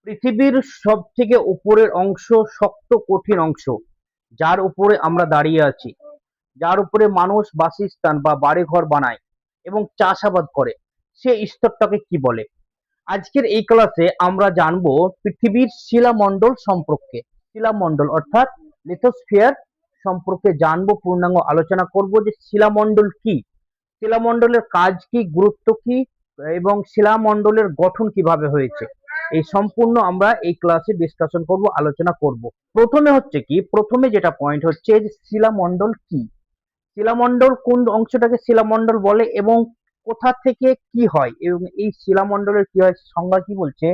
পৃথিবীর সব থেকে উপরের অংশ, শক্ত কঠিন অংশ, যার উপরে আমরা দাঁড়িয়ে আছি, যার উপরে মানুষ বাসস্থান বা বাড়িঘর বানায় এবং চাষাবাদ করে, সে স্তরটাকে কি বলে? আজকের এই ক্লাসে আমরা জানবো পৃথিবীর শিলামণ্ডল সম্পর্কে। শিলামণ্ডল অর্থাৎ লিথোস্ফিয়ার সম্পর্কে জানবো, পূর্ণাঙ্গ আলোচনা করব যে শিলামণ্ডল কি, শিলামণ্ডলের কাজ কি, গুরুত্ব কি, এবং শিলামণ্ডলের গঠন কিভাবে হয়েছে। এই সম্পূর্ণ আমরা এই ক্লাসে ডিসকাশন করব, আলোচনা করব। প্রথমে যেটা পয়েন্ট হচ্ছে যে শিলামণ্ডল কি, শিলামণ্ডল কোন অংশটাকে শিলামণ্ডল বলে এবং কোথা থেকে কি হয়, এবং এই শিলামণ্ডলের কি হয়, সংজ্ঞা কি বলছে।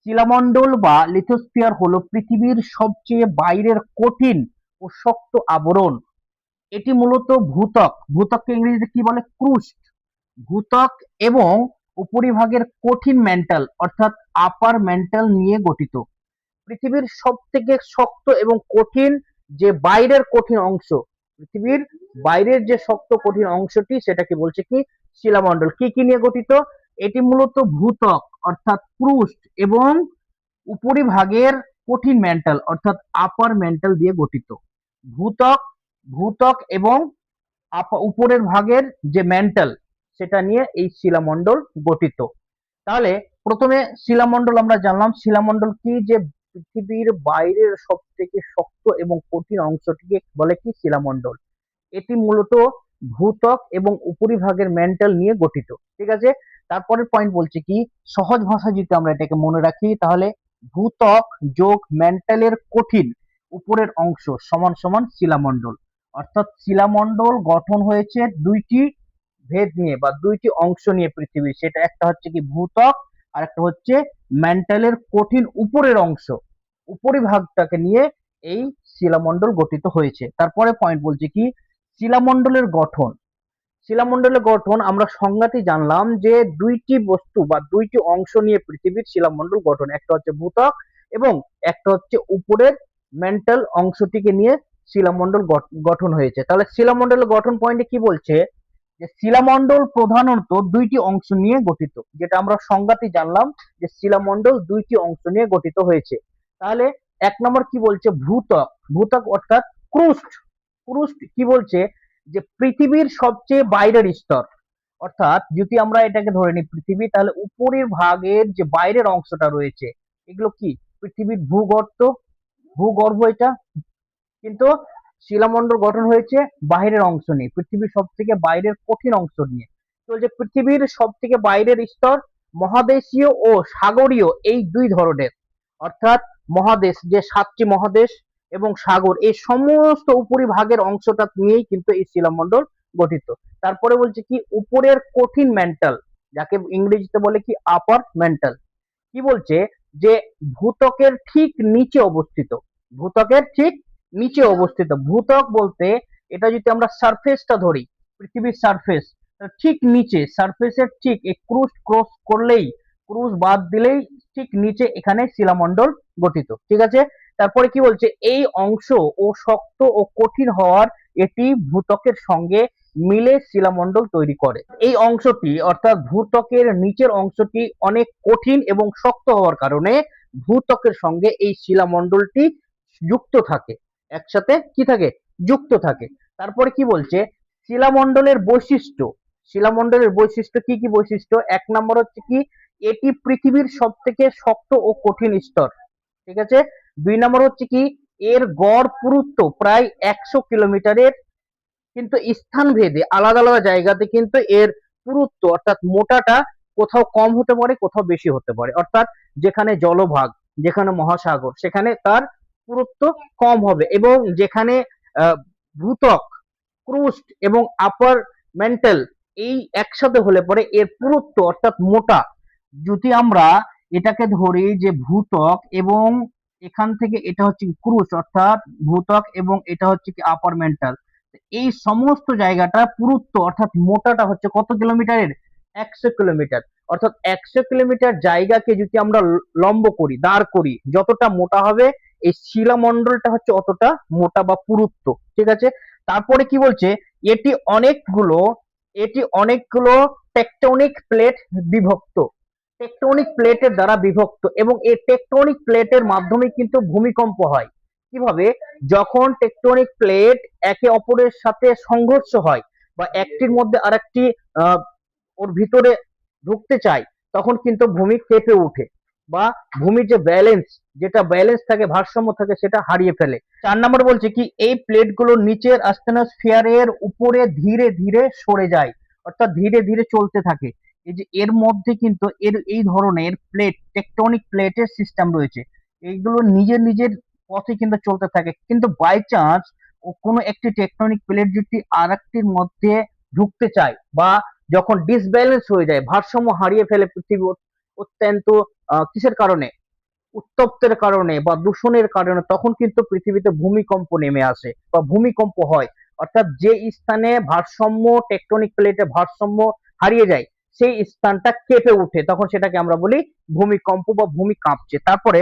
শিলামণ্ডল বা লিথোস্ফিয়ার হলো পৃথিবীর সবচেয়ে বাইরের কঠিন ও শক্ত আবরণ। এটি মূলত ভূত্বক, ভূত্বককে ইংরেজিতে কি বলে, ক্রুস্ট, ভূত্বক এবং উপরিভাগের কঠিন ম্যান্টাল অর্থাৎ আপার ম্যান্টাল নিয়ে গঠিত। পৃথিবীর সব থেকে শক্ত এবং কঠিন যে বাইরের কঠিন অংশ, পৃথিবীর বাইরের যে শক্ত কঠিন অংশটি, সেটাকে বলছে কি, শিলামণ্ডল। কি কি নিয়ে গঠিত? এটি মূলত ভূত্বক অর্থাৎ ক্রুস্ট এবং উপরিভাগের কঠিন ম্যান্টাল অর্থাৎ আপার ম্যান্টাল দিয়ে গঠিত। ভূত্বক, ভূত্বক এবং উপরের ভাগের যে ম্যান্টাল, সেটা নিয়ে এই শিলামণ্ডল গঠিত। তাহলে প্রথমে শিলামণ্ডল আমরা জানলাম। শিলামণ্ডল কি, যে পৃথিবীর বাইরের সব থেকে শক্ত এবং কঠিন অংশটিকে বলে কি, শিলামণ্ডল। এটি মূলত ভূত্বক এবং উপরিভাগের ম্যান্টাল নিয়ে গঠিত। ঠিক আছে, তারপরের পয়েন্ট বলছে কি, সহজ ভাষায় যদি আমরা এটাকে মনে রাখি, তাহলে ভূত্বক যোগ ম্যান্টালের কঠিন উপরের অংশ সমান সমান শিলামণ্ডল। অর্থাৎ শিলামণ্ডল গঠন হয়েছে দুইটি ভেদ নিয়ে বা দুইটি অংশ নিয়ে পৃথিবীর, সেটা একটা হচ্ছে কি ভূত্বক, আর একটা হচ্ছে ম্যান্টালের কঠিন উপরের অংশ, উপরিভাগটাকে নিয়ে এই শিলামণ্ডল গঠিত হয়েছে। তারপরে পয়েন্ট বলছে কি, শিলামণ্ডলের গঠন। শিলামণ্ডলের গঠন আমরা সংজ্ঞাতে জানলাম যে দুইটি বস্তু বা দুইটি অংশ নিয়ে পৃথিবীর শিলামণ্ডল গঠন, একটা হচ্ছে ভূত্বক এবং একটা হচ্ছে উপরের মেন্টাল অংশটিকে নিয়ে শিলামণ্ডল গঠন হয়েছে। তাহলে শিলামণ্ডলের গঠন পয়েন্টে কি বলছে, যে শিলামণ্ডল প্রধানত দুইটি অংশ নিয়ে গঠিত, যেটা আমরা সংজ্ঞাতে জানলাম যে শিলামণ্ডল দুইটি অংশ নিয়ে গঠিত হয়েছে। তাহলে এক নম্বর কি বলছে, ভূত্বক। ভূত্বক অর্থাৎ ক্রুস্ট। ক্রুস্ট কি বলছে, যে পৃথিবীর সবচেয়ে বাইরের স্তর। অর্থাৎ যদি আমরা এটাকে ধরে নিই পৃথিবী, তাহলে উপরের ভাগের যে বাইরের অংশটা রয়েছে, এগুলো কি পৃথিবীর ভূগর্ভ, ভূগর্ভ এটা। কিন্তু শিলামণ্ডল গঠন হয়েছে বাইরের অংশ নিয়ে, পৃথিবীর সব থেকে বাইরের কঠিন অংশ নিয়ে। তো যে পৃথিবীর সব থেকে বাইরের স্তর মহাদেশীয় ও সাগরীয় এই দুই ধরনের। অর্থাৎ মহাদেশ, যে 7টি মহাদেশ এবং সাগর, এই সমস্ত উপরিভাগের অংশটা নিয়েই কিন্তু এই শিলামণ্ডল গঠিত। তারপরে বলছে কি, উপরের কঠিন মেন্টাল, যাকে ইংরেজিতে বলে কি আপার মেন্টাল। কি বলছে, যে ভূত্বকের ঠিক নিচে অবস্থিত, ভূত্বকের ঠিক নিচে অবস্থিত। ভূত্বক বলতে এটা যদি আমরা সারফেসটা ধরি, পৃথিবীর সারফেস, ঠিক নিচে সারফেসের ঠিক এই ক্রুস্ট ক্রস করলেই, ক্রুশ বাদ দিলেই ঠিক নিচে এখানে শিলামণ্ডল গঠিত। ঠিক আছে, তারপরে কি বলছে, এই অংশ ও শক্ত ও কঠিন হওয়ার এটি ভূত্বকের সঙ্গে মিলে শিলামণ্ডল তৈরি করে। এই অংশটি অর্থাৎ ভূত্বকের নিচের অংশটি অনেক কঠিন এবং শক্ত হওয়ার কারণে ভূত্বকের সঙ্গে এই শিলামণ্ডলটি যুক্ত থাকে, একসাথে কি থাকে, যুক্ত থাকে। তারপরে কি বলছে, শিলামণ্ডলের বৈশিষ্ট্য। শিলামণ্ডলের বৈশিষ্ট্য কি কি বৈশিষ্ট্য, এক নম্বর হচ্ছে কি, এটি পৃথিবীর সব থেকে শক্ত ও কঠিন স্তর। ঠিক আছে, দুই নম্বর হচ্ছে কি, এর গড় পুরুত্ব প্রায় 100 কিলোমিটারের, কিন্তু স্থান ভেদে আলাদা আলাদা জায়গাতে কিন্তু এর পুরুত্ব অর্থাৎ মোটাটা কোথাও কম হতে পারে, কোথাও বেশি হতে পারে। অর্থাৎ যেখানে জলভাগ, যেখানে মহাসাগর, সেখানে তার পুরুত্ব কম হবে, এবং যেখানে ভূত্বক, ক্রুস্ট এবং আপার মেন্টাল এই একসাথে হলে পরে এর পুরুত্ব অর্থাৎ মোটা, যদি আমরা এটাকে ধরি যে ভূত্বক এবং এখান থেকে এটা হচ্ছে ক্রুস্ট অর্থাৎ ভূত্বক এবং এটা হচ্ছে কি আপার মেন্টাল, এই সমস্ত জায়গাটা পুরুত্ব অর্থাৎ মোটাটা হচ্ছে কত কিলোমিটারের, 100 কিলোমিটার। অর্থাৎ 100 কিলোমিটার জায়গাকে যদি আমরা লম্ব করি, দাঁড় করি, যতটা মোটা হবে এই শিলামণ্ডলটা হচ্ছে অতটা মোটা বা পুরুত্ব। ঠিক আছে, তারপরে কি বলছে, এটি অনেকগুলো, এটি অনেকগুলো টেকটনিক প্লেট বিভক্ত। টেকটনিক প্লেটের দ্বারা বিভক্ত, এবং এই টেকটনিক প্লেটের মাধ্যমে কিন্তু ভূমিকম্প হয়। কিভাবে? যখন টেকটনিক প্লেট একে অপরের সাথে সংঘর্ষ হয় বা একটির মধ্যে আরেকটি আহ, ওর ভিতরে ঢুকতে চায়, তখন কিন্তু ভূমি কেঁপে ওঠে বা ভূমির যে ব্যালেন্স, যেটা ব্যালেন্স থাকে, ভারসাম্য থাকে, সেটা হারিয়ে ফেলে। 4 নম্বর বলছে কি, এই প্লেটগুলো নিচের আস্তেনোস্ফিয়ারের উপরে ধীরে ধীরে সরে যায়, অর্থাৎ ধীরে ধীরে চলতে থাকে। এই যে এর মধ্যে কিন্তু এই ধরনের প্লেট, টেকটনিক প্লেটের সিস্টেম রয়েছে। এইগুলো নিজের নিজের পথে কিন্তু চলতে থাকে, কিন্তু বাই চান্স কোনো একটি টেকটনিক প্লেট যদি আর একটির মধ্যে ঢুকতে চায় বা যখন ডিসব্যালেন্স হয়ে যায়, ভারসাম্য হারিয়ে ফেলে পৃথিবী অত্যন্ত কিসের কারণে, উত্তপ্তের কারণে বা দূষণের কারণে, তখন কিন্তু পৃথিবীতে ভূমিকম্প নেমে আসে বা ভূমিকম্প হয়। অর্থাৎ যে স্থানে ভারসাম্য, টেকটনিক প্লেটে ভারসাম্য হারিয়ে যায়, সেই স্থানটা কেঁপে উঠে, তখন সেটাকে আমরা বলি ভূমিকম্প বা ভূমি কাঁপছে। তারপরে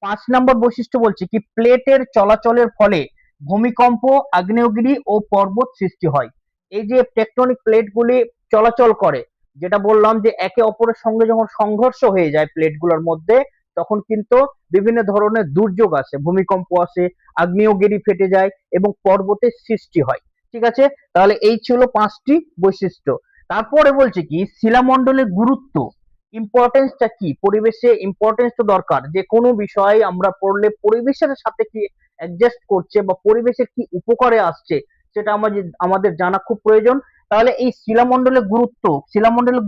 5 নম্বর বৈশিষ্ট্য বলছে কি, প্লেটের চলাচলের ফলে ভূমিকম্প, আগ্নেয়গিরি ও পর্বত সৃষ্টি হয়। এই যে টেকটনিক প্লেটগুলি চলাচল করে, যেটা বললাম যে একে অপরের সঙ্গে যখন সংঘর্ষ হয়ে যায় প্লেটগুলোর মধ্যে, তখন কিন্তু বিভিন্ন ধরনের দুর্যোগ আসে, ভূমিকম্প আসে, আগ্নেয়গিরি ফেটে যায় এবং পর্বতের সৃষ্টি হয়। ঠিক আছে, তাহলে এই ছিল 5টি বৈশিষ্ট্য। তারপরে বলছে কি, শিলামণ্ডলের গুরুত্ব, ইম্পর্টেন্সটা কি, পরিবেশে ইম্পর্টেন্স তো দরকার, যে কোনো বিষয় আমরা পড়লে পরিবেশের সাথে কি অ্যাডজাস্ট করছে বা পরিবেশের কি উপকারে আসছে, সেটা আমাদের জানা খুব প্রয়োজন। তাহলে এই শিলামণ্ডলের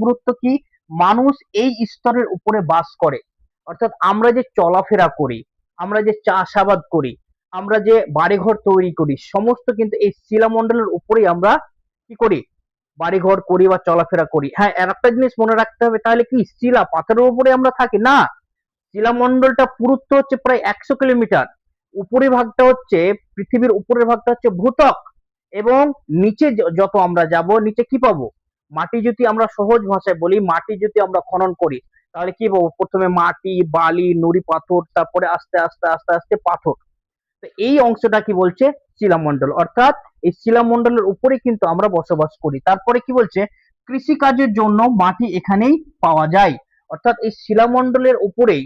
গুরুত্ব কি, মানুষ এই স্তরের উপরে বাস করে, অর্থাৎ আমরা যে চলাফেরা করি, আমরা যে চাষাবাদ করি, আমরা যে বাড়িঘর তৈরি করি, সমস্ত কিন্তু এই শিলামণ্ডলের উপরেই আমরা কি করি, বাড়িঘর করি বা চলাফেরা করি। হ্যাঁ, আর একটা জিনিস মনে রাখতে হবে, তাহলে কি শিলা পাথরের উপরে আমরা থাকি না, শিলামণ্ডলটা পুরুত্ব হচ্ছে প্রায় 100 কিলোমিটার। উপরের ভাগটা হচ্ছে, পৃথিবীর উপরের ভাগটা হচ্ছে ভূত্বক, এবং নিচে যত আমরা যাব, নিচে কি পাবো, মাটি। যদি আমরা সহজ ভাষায় বলি, মাটি যদি আমরা খনন করি, তাহলে কি পাবো, প্রথমে মাটি, বালি, নুড়ি পাথর, তারপরে আস্তে আস্তে আস্তে আস্তে পাথর। তো এই অংশটা কি বলছে, শিলামণ্ডল। অর্থাৎ এই শিলামণ্ডলের উপরে কিন্তু আমরা বসবাস করি। তারপরে কি বলছে, কৃষি কাজের জন্য মাটি এখানেই পাওয়া যায়। অর্থাৎ এই শিলামণ্ডলের উপরেই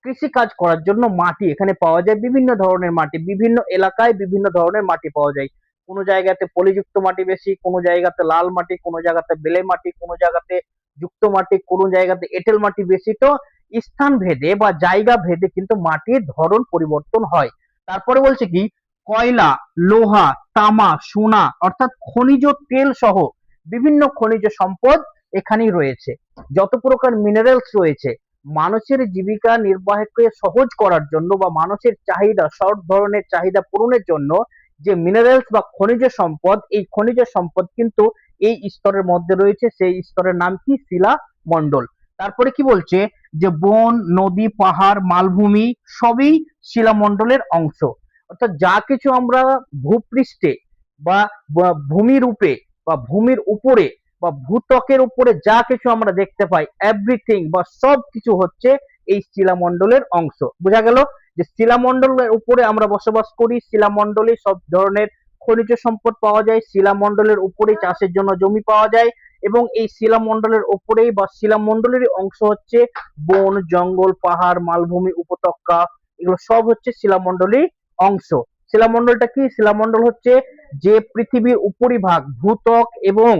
কৃষি কাজ করার জন্য মাটি এখানে পাওয়া যায়, বিভিন্ন ধরনের মাটি, বিভিন্ন এলাকায় বিভিন্ন ধরনের মাটি পাওয়া যায়। কোনো জায়গাতে পলিযুক্ত মাটি বেশি, কোনো জায়গাতে লাল মাটি, কোনো জায়গাতে বেলে মাটি, কোনো জায়গাতে যুক্ত মাটি, কোনো জায়গাতে এঁটেল মাটি বেশি। তো স্থান ভেদে বা জায়গা ভেদে কিন্তু মাটির ধরন পরিবর্তন হয়। তারপরে বলছে কি, কয়লা, লোহা, তামা, সোনা, অর্থাৎ খনিজ তেল সহ বিভিন্ন খনিজ সম্পদ এখানেই রয়েছে। যত প্রকার মিনারেলস রয়েছে, মানুষের জীবিকা নির্বাহকে সহজ করার জন্য বা মানুষের চাহিদা, সব ধরনের চাহিদা পূরণের জন্য যে মিনারেলস বা খনিজ সম্পদ, এই খনিজ সম্পদ কিন্তু এই স্তরের মধ্যে রয়েছে। সেই স্তরের নাম কি, শিলা মণ্ডল। তারপরে কি বলছে, যে বন, নদী, পাহাড়, মালভূমি সবই শিলামণ্ডলের অংশ। অর্থাৎ যা কিছু আমরা ভূপৃষ্ঠে বা ভূমি রূপে বা ভূমির উপরে বা ভূত্বকের উপরে যা কিছু আমরা দেখতে পাই, এভরিথিং বা সব কিছু হচ্ছে এই শিলামণ্ডলের অংশ। বোঝা গেল যে শিলামণ্ডলের উপরে আমরা বসবাস করি, শিলামণ্ডলে সব ধরনের খনিজ সম্পদ পাওয়া যায়, শিলামণ্ডলের উপরে চাষের জন্য জমি পাওয়া যায়, এবং এই শিলামণ্ডলের উপরেই বা শিলামণ্ডলেরই অংশ হচ্ছে বন, জঙ্গল, পাহাড়, মালভূমি, উপত্যকা, এগুলো সব হচ্ছে শিলামণ্ডলের অংশ। শিলামণ্ডলটা কি, শিলামণ্ডল হচ্ছে যে পৃথিবীর উপরিভাগ, ভূত্বক এবং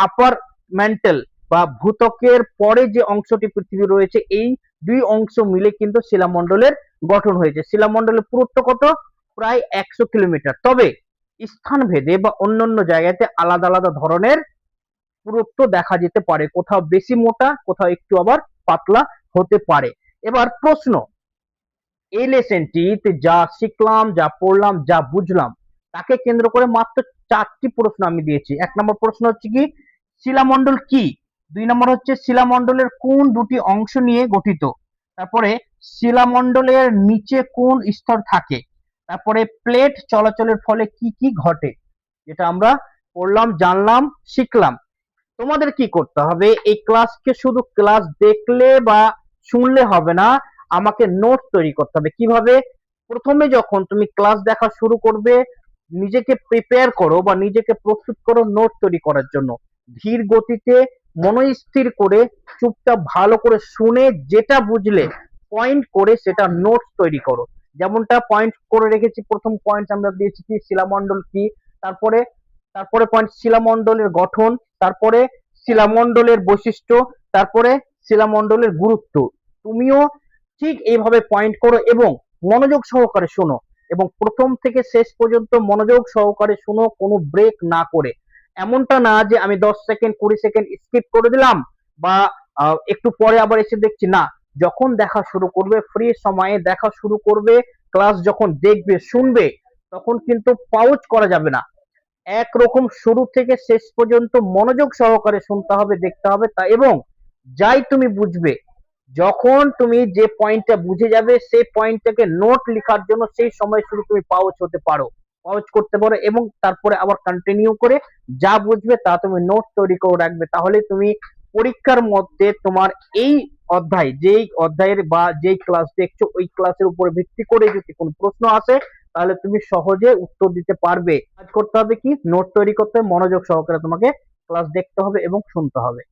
আপার ম্যান্টেল বা ভূত্বকের পরে যে অংশটি পৃথিবী রয়েছে, এই দুই অংশ মিলে কিন্তু শিলামণ্ডলের গঠন হয়েছে। শিলামণ্ডলের পুরুত্ব কত, প্রায় 100 কিলোমিটার। তবে স্থান ভেদে বা অন্যান্য জায়গাতে আলাদা আলাদা ধরনের পুরুত্ব দেখা যেতে পারে, কোথাও বেশি মোটা, কোথাও একটু আবার পাতলা হতে পারে। এবার প্রশ্ন, এই লেসনটিতে যা শিখলাম, যা পড়লাম, যা বুঝলাম, তাকে কেন্দ্র করে মাত্র 4টি প্রশ্ন আমি দিয়েছি। 1 নম্বর প্রশ্ন হচ্ছে কি, শিলামণ্ডল কি। 2 নম্বর হচ্ছে, শিলামণ্ডলের কোন দুটি অংশ নিয়ে গঠিত। তারপরে শিলামণ্ডলের নিচে কোন স্তর থাকে। তারপরে প্লেট চলাচলের ফলে কি কি ঘটে, যেটা আমরা পড়লাম, জানলাম, শিখলাম। তোমাদের কি করতে হবে, এই ক্লাসকে শুধু ক্লাস দেখলে বা শুনলে হবে না, আমাকে নোট তৈরি করতে হবে। কিভাবে? প্রথমে যখন তুমি ক্লাস দেখা শুরু করবে, নিজেকে প্রিপেয়ার করো বা নিজেকে প্রস্তুত করো নোট তৈরি করার জন্য। ধীর গতিতে মনস্থির করে চুপচাপ ভালো করে শুনে যেটা বুঝলে পয়েন্ট করে সেটা নোটস তৈরি করো। যেমনটা পয়েন্ট করে রেখেছি, প্রথম পয়েন্ট আমরা দিয়েছি কি শিলামণ্ডল কি, তারপরে তারপরে পয়েন্ট শিলামণ্ডলের গঠন, তারপরে শিলামণ্ডলের বৈশিষ্ট্য, তারপরে শিলামণ্ডলের গুরুত্ব। তুমিও ঠিক এইভাবে পয়েন্ট করো এবং মনোযোগ সহকারে শোনো, এবং প্রথম থেকে শেষ পর্যন্ত মনোযোগ সহকারে শোনো, কোনো ব্রেক না করে। এমনটা না যে আমি 10 সেকেন্ড 20 সেকেন্ড স্কিপ করে দিলাম বা একটু পরে আবার এসে দেখছি, না। যখন দেখা শুরু করবে, ফ্রি সময়ে দেখা শুরু করবে, ক্লাস যখন দেখবে শুনবে, তখন কিন্তু পাউচ করা যাবে না। একরকম শুরু থেকে শেষ পর্যন্ত মনোযোগ সহকারে শুনতে হবে, দেখতে হবে তা, এবং যাই তুমি বুঝবে, যখন তুমি যে পয়েন্টটা বুঝে যাবে সেই পয়েন্টটাকে নোট লেখার জন্য সেই সময় শুধু তুমি পাউচ হতে পারো, পাউচ করতে পারো, এবং তারপরে আবার কন্টিনিউ করে যা বুঝবে তা তুমি নোট তৈরি করে রাখবে। তাহলে তুমি পরীক্ষার মধ্যে তোমার এই অধ্যায়, যেই অধ্যায়ের বা যেই ক্লাস দেখছো ওই ক্লাসের উপর ভিত্তি করে যদি কোনো প্রশ্ন আসে, তাহলে তুমি সহজে উত্তর দিতে পারবে। কাজ করতে হবে কি, নোট তৈরি করতে হবে, মনোযোগ সহকারে তোমাকে ক্লাস দেখতে হবে এবং শুনতে হবে।